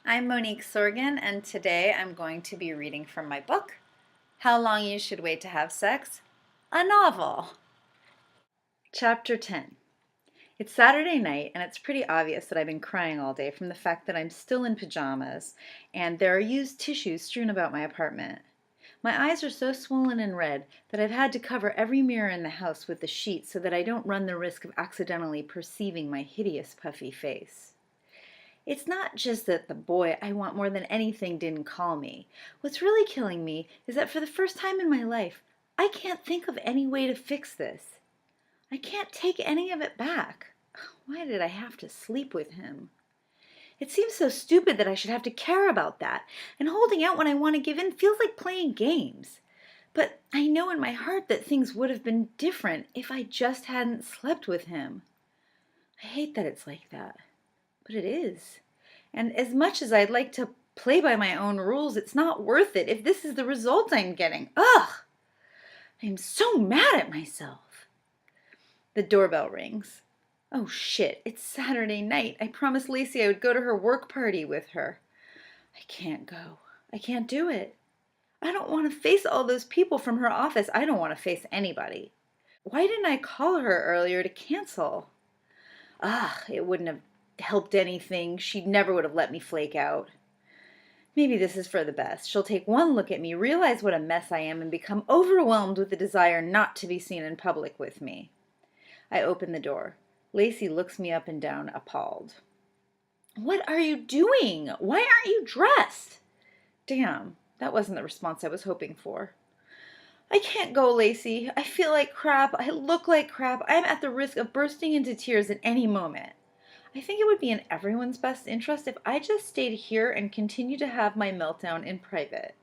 I'm Monique Sorgen, and today I'm going to be reading from my book, How Long You Should Wait to Have Sex, a novel. Chapter 10. It's Saturday night, and it's pretty obvious that I've been crying all day from the fact that I'm still in pajamas, and there are used tissues strewn about my apartment. My eyes are so swollen and red that I've had to cover every mirror in the house with the sheet so that I don't run the risk of accidentally perceiving my hideous puffy face. It's not just that the boy I want more than anything didn't call me. What's really killing me is that for the first time in my life, I can't think of any way to fix this. I can't take any of it back. Why did I have to sleep with him? It seems so stupid that I should have to care about that, and holding out when I want to give in feels like playing games. But I know in my heart that things would have been different if I just hadn't slept with him. I hate that it's like that, but it is. And as much as I'd like to play by my own rules, it's not worth it if this is the result I'm getting. Ugh! I'm so mad at myself. The doorbell rings. Oh shit, it's Saturday night. I promised Lacey I would go to her work party with her. I can't go. I can't do it. I don't want to face all those people from her office. I don't want to face anybody. Why didn't I call her earlier to cancel? It wouldn't have helped anything. She never would have let me flake out. Maybe this is for the best. She'll take one look at me, realize what a mess I am, and become overwhelmed with the desire not to be seen in public with me. I open the door. Lacey looks me up and down, appalled. What are you doing? Why aren't you dressed? Damn, that wasn't the response I was hoping for. I can't go, Lacey. I feel like crap. I look like crap. I'm at the risk of bursting into tears at any moment. I think it would be in everyone's best interest if I just stayed here and continued to have my meltdown in private.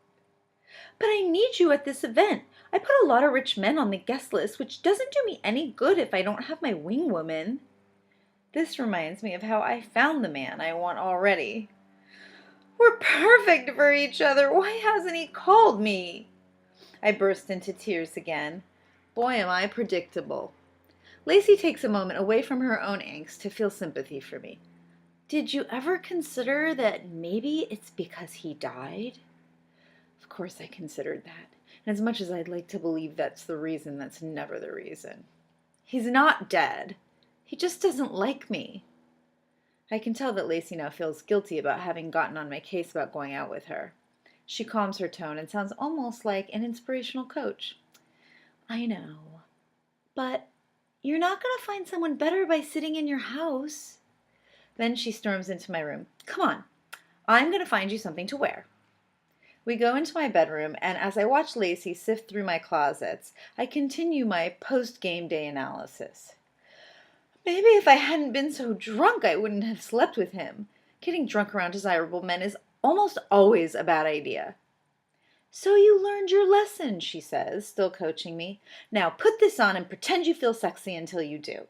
But I need you at this event. I put a lot of rich men on the guest list, which doesn't do me any good if I don't have my wing woman. This reminds me of how I found the man I want already. We're perfect for each other. Why hasn't he called me? I burst into tears again. Boy, am I predictable. Lacey takes a moment away from her own angst to feel sympathy for me. Did you ever consider that maybe it's because he died? Of course I considered that. And as much as I'd like to believe that's the reason, that's never the reason. He's not dead. He just doesn't like me. I can tell that Lacey now feels guilty about having gotten on my case about going out with her. She calms her tone and sounds almost like an inspirational coach. I know, but you're not going to find someone better by sitting in your house. Then she storms into my room. Come on, I'm going to find you something to wear. We go into my bedroom, and as I watch Lacey sift through my closets, I continue my post-game day analysis. Maybe if I hadn't been so drunk, I wouldn't have slept with him. Getting drunk around desirable men is almost always a bad idea. So you learned your lesson, she says, still coaching me. Now put this on and pretend you feel sexy until you do.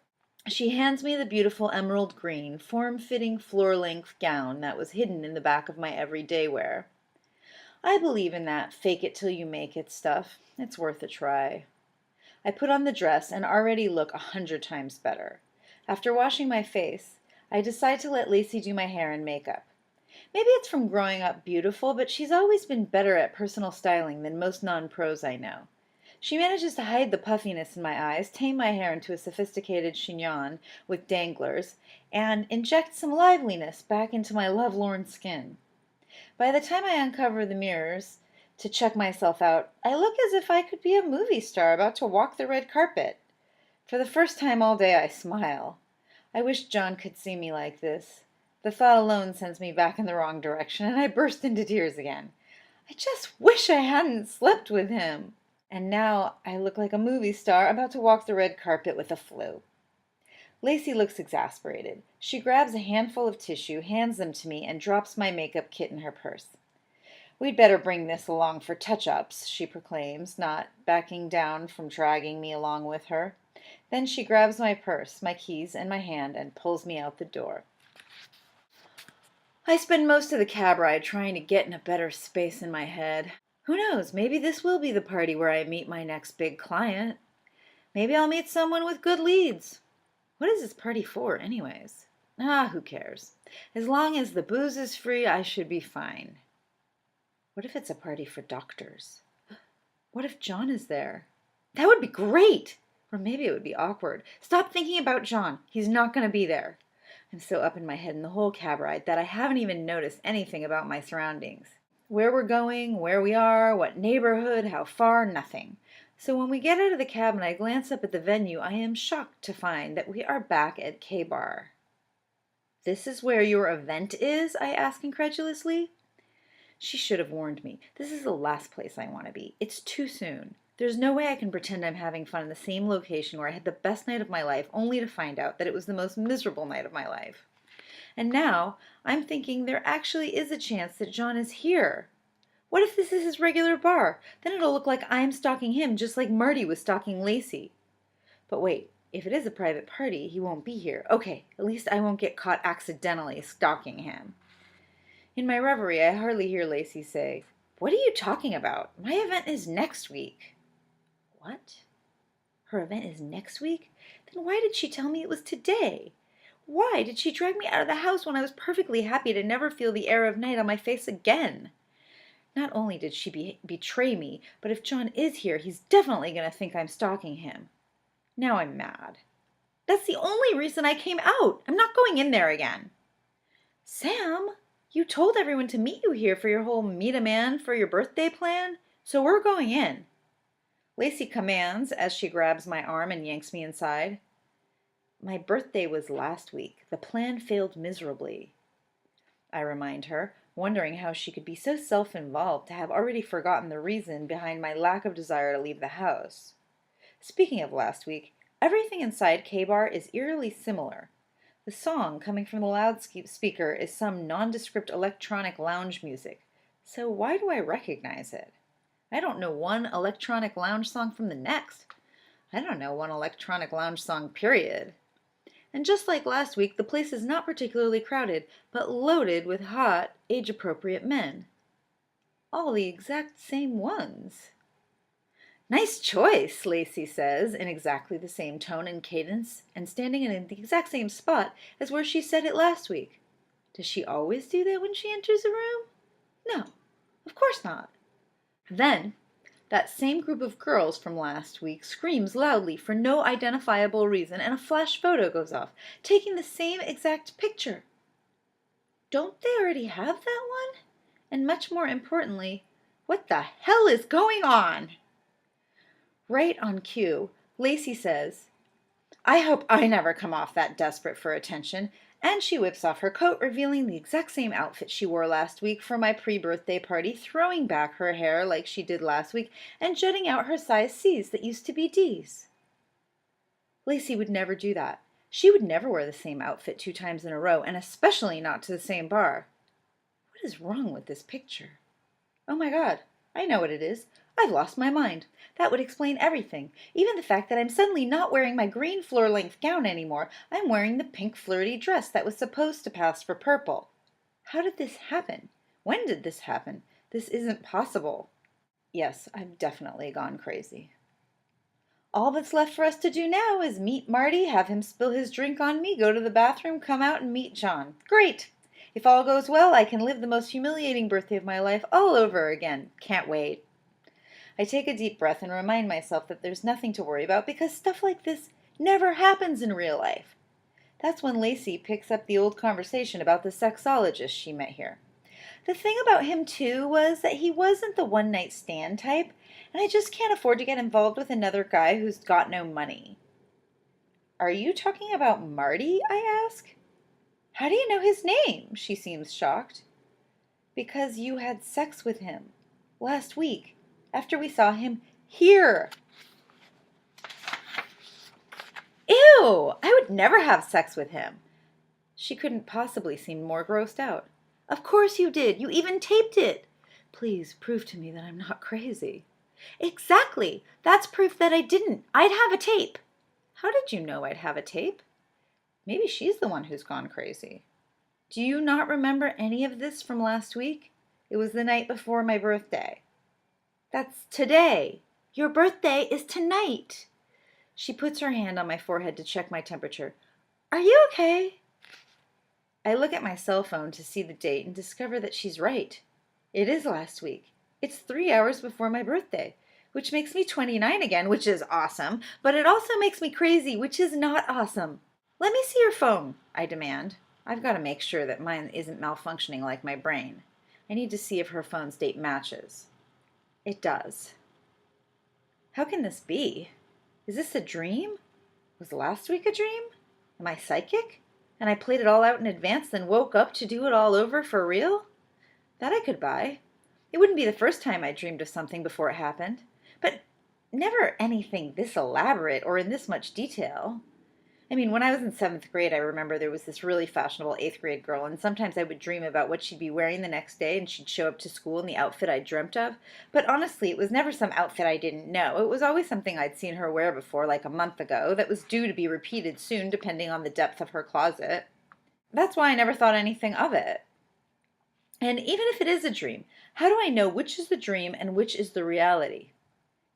She hands me the beautiful emerald green, form-fitting floor-length gown that was hidden in the back of my everyday wear. I believe in that fake-it-till-you-make-it stuff. It's worth a try. I put on the dress and already look 100 times better. After washing my face, I decide to let Lacey do my hair and makeup. Maybe it's from growing up beautiful, but she's always been better at personal styling than most non-pros I know. She manages to hide the puffiness in my eyes, tame my hair into a sophisticated chignon with danglers, and inject some liveliness back into my lovelorn skin. By the time I uncover the mirrors to check myself out, I look as if I could be a movie star about to walk the red carpet. For the first time all day, I smile. I wish John could see me like this. The thought alone sends me back in the wrong direction, and I burst into tears again. I just wish I hadn't slept with him. And now I look like a movie star about to walk the red carpet with a flu. Lacey looks exasperated. She grabs a handful of tissue, hands them to me, and drops my makeup kit in her purse. We'd better bring this along for touch-ups, she proclaims, not backing down from dragging me along with her. Then she grabs my purse, my keys, and my hand and pulls me out the door. I spend most of the cab ride trying to get in a better space in my head. Who knows, maybe this will be the party where I meet my next big client. Maybe I'll meet someone with good leads. What is this party for, anyways? Who cares? As long as the booze is free, I should be fine. What if it's a party for doctors? What if John is there? That would be great! Or maybe it would be awkward. Stop thinking about John. He's not going to be there. I'm so up in my head in the whole cab ride that I haven't even noticed anything about my surroundings. Where we're going, where we are, what neighborhood, how far, nothing. So when we get out of the cab and I glance up at the venue, I am shocked to find that we are back at K-Bar. This is where your event is? I ask incredulously. She should have warned me. This is the last place I want to be. It's too soon. There's no way I can pretend I'm having fun in the same location where I had the best night of my life only to find out that it was the most miserable night of my life. And now I'm thinking there actually is a chance that John is here. What if this is his regular bar? Then it'll look like I'm stalking him just like Marty was stalking Lacey. But wait, if it is a private party, he won't be here. Okay, at least I won't get caught accidentally stalking him. In my reverie, I hardly hear Lacey say, "What are you talking about? My event is next week." What? Her event is next week? Then why did she tell me it was today? Why did she drag me out of the house when I was perfectly happy to never feel the air of night on my face again? Not only did she betray me, but if John is here, he's definitely going to think I'm stalking him. Now I'm mad. That's the only reason I came out. I'm not going in there again. Sam, you told everyone to meet you here for your whole meet a man for your birthday plan, so we're going in. Lacey commands as she grabs my arm and yanks me inside. My birthday was last week. The plan failed miserably. I remind her, wondering how she could be so self-involved to have already forgotten the reason behind my lack of desire to leave the house. Speaking of last week, everything inside K-Bar is eerily similar. The song coming from the loudspeaker is some nondescript electronic lounge music. So why do I recognize it? I don't know one electronic lounge song from the next. I don't know one electronic lounge song, period. And just like last week, the place is not particularly crowded, but loaded with hot, age-appropriate men. All the exact same ones. Nice choice, Lacey says, in exactly the same tone and cadence, and standing in the exact same spot as where she said it last week. Does she always do that when she enters a room? No, of course not. Then, that same group of girls from last week screams loudly for no identifiable reason, and a flash photo goes off, taking the same exact picture. Don't they already have that one? And much more importantly, what the hell is going on? Right on cue, Lacey says, "I hope I never come off that desperate for attention," and she whips off her coat, revealing the exact same outfit she wore last week for my pre-birthday party, throwing back her hair like she did last week, and jutting out her size C's that used to be D's. Lacey would never do that. She would never wear the same outfit 2 times in a row, and especially not to the same bar. What is wrong with this picture? Oh my God, I know what it is. I've lost my mind. That would explain everything. Even the fact that I'm suddenly not wearing my green floor-length gown anymore. I'm wearing the pink flirty dress that was supposed to pass for purple. How did this happen? When did this happen? This isn't possible. Yes, I've definitely gone crazy. All that's left for us to do now is meet Marty, have him spill his drink on me, go to the bathroom, come out and meet John. Great! If all goes well, I can live the most humiliating birthday of my life all over again. Can't wait. I take a deep breath and remind myself that there's nothing to worry about because stuff like this never happens in real life. That's when Lacey picks up the old conversation about the sexologist she met here. The thing about him, too, was that he wasn't the one-night stand type, and I just can't afford to get involved with another guy who's got no money. Are you talking about Marty? I ask. How do you know his name? She seems shocked. Because you had sex with him last week. After we saw him here. Ew! I would never have sex with him. She couldn't possibly seem more grossed out. Of course you did. You even taped it. Please prove to me that I'm not crazy. Exactly. That's proof that I didn't. I'd have a tape. How did you know I'd have a tape? Maybe she's the one who's gone crazy. Do you not remember any of this from last week? It was the night before my birthday. That's today. Your birthday is tonight. She puts her hand on my forehead to check my temperature. Are you okay? I look at my cell phone to see the date and discover that she's right. It is last week. It's 3 hours before my birthday, which makes me 29 again, which is awesome, but it also makes me crazy, which is not awesome. Let me see your phone, I demand. I've got to make sure that mine isn't malfunctioning like my brain. I need to see if her phone's date matches. It does. How can this be? Is this a dream? Was last week a dream? Am I psychic? And I played it all out in advance, then woke up to do it all over for real? That I could buy. It wouldn't be the first time I dreamed of something before it happened, but never anything this elaborate or in this much detail. I mean, when I was in 7th grade, I remember there was this really fashionable 8th grade girl, and sometimes I would dream about what she'd be wearing the next day, and she'd show up to school in the outfit I dreamt of. But honestly, it was never some outfit I didn't know. It was always something I'd seen her wear before, like a month ago, that was due to be repeated soon, depending on the depth of her closet. That's why I never thought anything of it. And even if it is a dream, how do I know which is the dream and which is the reality?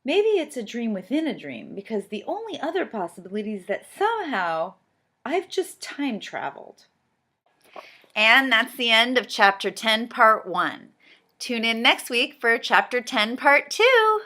Maybe it's a dream within a dream, because the only other possibility is that somehow I've just time traveled. And that's the end of Chapter 10, Part 1. Tune in next week for Chapter 10, Part 2.